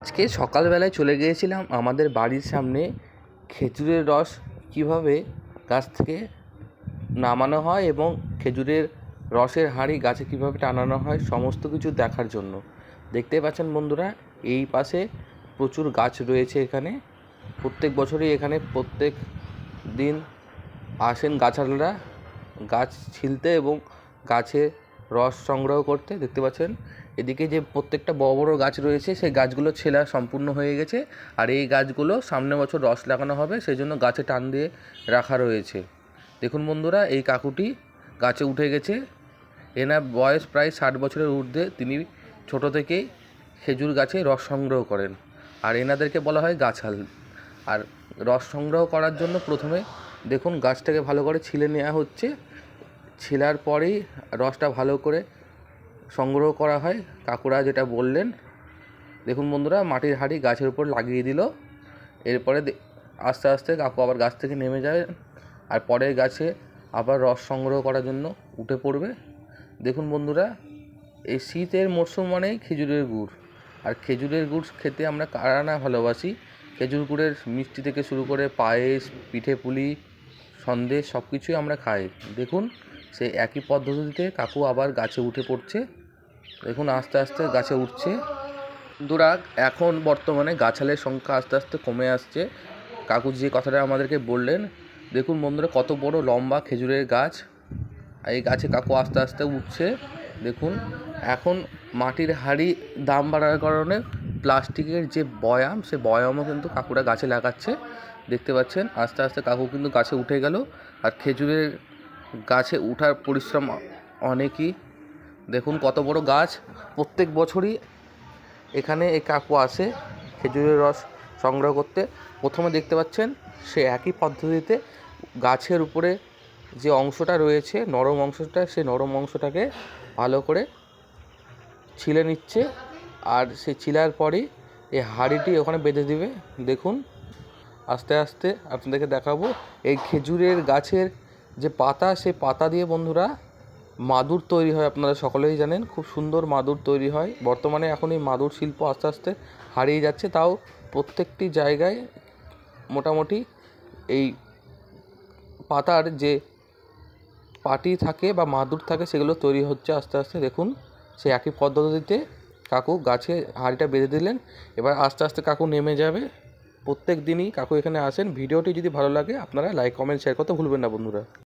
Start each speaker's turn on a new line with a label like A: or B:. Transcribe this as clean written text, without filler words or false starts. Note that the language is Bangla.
A: আজকে সকালবেলায় চলে গিয়েছিলাম আমাদের বাড়ির সামনে খেজুরের রস কীভাবে গাছ থেকে নামানো হয় এবং খেজুরের রসের হাঁড়ি গাছে কীভাবে টানানো হয় সমস্ত কিছু দেখার জন্য। দেখতে পাচ্ছেন বন্ধুরা, এই পাশে প্রচুর গাছ রয়েছে। এখানে প্রত্যেক বছরই এখানে প্রত্যেক দিন আসেন গাছালরা গাছ ছিলতে এবং গাছে রস সংগ্রহ করতে। দেখতে পাচ্ছেন এদিকে যে প্রত্যেকটা বড় বড় গাছ রয়েছে সেই গাছগুলো ছেলা সম্পূর্ণ হয়ে গেছে, আর এই গাছগুলো সামনের বছর রস লাগানো হবে, সেই জন্য গাছে টান দিয়ে রাখা রয়েছে। দেখুন বন্ধুরা, এই কাকুটি গাছে উঠে গেছে। এনার বয়স প্রায় 60 বছরের ঊর্ধ্বে। তিনি ছোট থেকেই খেজুর গাছে রস সংগ্রহ করেন, আর এনাদেরকে বলা হয় গাছাল। আর রস সংগ্রহ করার জন্য প্রথমে দেখুন গাছটাকে ভালো করে ছিলে নেওয়া হচ্ছে। ছিলার পরেই রসটা ভালো করে সংগ্রহ করা হয়, কাকুরা যেটা বললেন। দেখুন বন্ধুরা, মাটির হাঁড়ি গাছের উপর লাগিয়ে দিল। এরপরে আস্তে আস্তে কাকু আবার গাছ থেকে নেমে যায়, আর পরের গাছে আবার রস সংগ্রহ করার জন্য উঠে পড়বে। দেখুন বন্ধুরা, এই শীতের মরশুম মানেই খেজুরের গুড়, আর খেজুরের গুড় খেতে আমরা কারা না ভালোবাসি। খেজুর গুড়ের মিষ্টি থেকে শুরু করে পায়েস, পিঠে পুলি, সন্দেশ সব কিছুই আমরা খাই। দেখুন সেই একই পদ্ধতিতে কাকু আবার গাছে উঠে পড়ছে। দেখুন আস্তে আস্তে গাছে উঠছে। বন্ধুরা, এখন বর্তমানে গাছালের সংখ্যা আস্তে আস্তে কমে আসছে। কাকু যে কথাটা আমাদেরকে বললেন, দেখুন বন্ধুরা কত বড় লম্বা খেজুরের গাছ। এই গাছে কাকু আস্তে আস্তে উঠছে। দেখুন এখন মাটির হাঁড়ি দাম বাড়ার কারণে প্লাস্টিকের যে বয়াম, সে বয়ামও কিন্তু কাকুরা গাছে লাগাচ্ছে। দেখতে পাচ্ছেন আস্তে আস্তে কাকু কিন্তু গাছে উঠে গেল। আর খেজুরের গাছে উঠার পরিশ্রম অনেকই। দেখুন কত বড় গাছ। প্রত্যেক বছরই এখানে এই কাকু আসে খেজুরের রস সংগ্রহ করতে। প্রথমে দেখতে পাচ্ছেন সে একই পদ্ধতিতে গাছের উপরে যে অংশটা রয়েছে নরম অংশটা, সে নরম অংশটাকে ভালো করে ছিলে নিচ্ছে, আর সে ছিলার পরেই এই হাঁড়িটি ওখানে বেঁধে দিবে। দেখুন আস্তে আস্তে আপনাদেরকে দেখাবো। এই খেজুরের গাছের যে পাতা, সে পাতা দিয়ে বন্ধুরা মাদুর তৈরি হয়। আপনারা সকলেই জানেন খুব সুন্দর মাদুর তৈরি হয়। বর্তমানে এখন এই মাদুর শিল্প আস্তে আস্তে হারিয়ে যাচ্ছে, তাও প্রত্যেকটি জায়গায় মোটামুটি এই পাতার যে পাটি থাকে বা মাদুর থাকে সেগুলো তৈরি হচ্ছে আস্তে আস্তে। দেখুন সেই একই পদ্ধতিতে কাকু গাছে হাঁড়িটা বেঁধে দিলেন। এবার আস্তে আস্তে কাকু নেমে যাবে। প্রত্যেক দিনই কাকু এখানে আসেন। ভিডিওটি যদি ভালো লাগে আপনারা লাইক, কমেন্ট, শেয়ার করতে ভুলবেন না বন্ধুরা।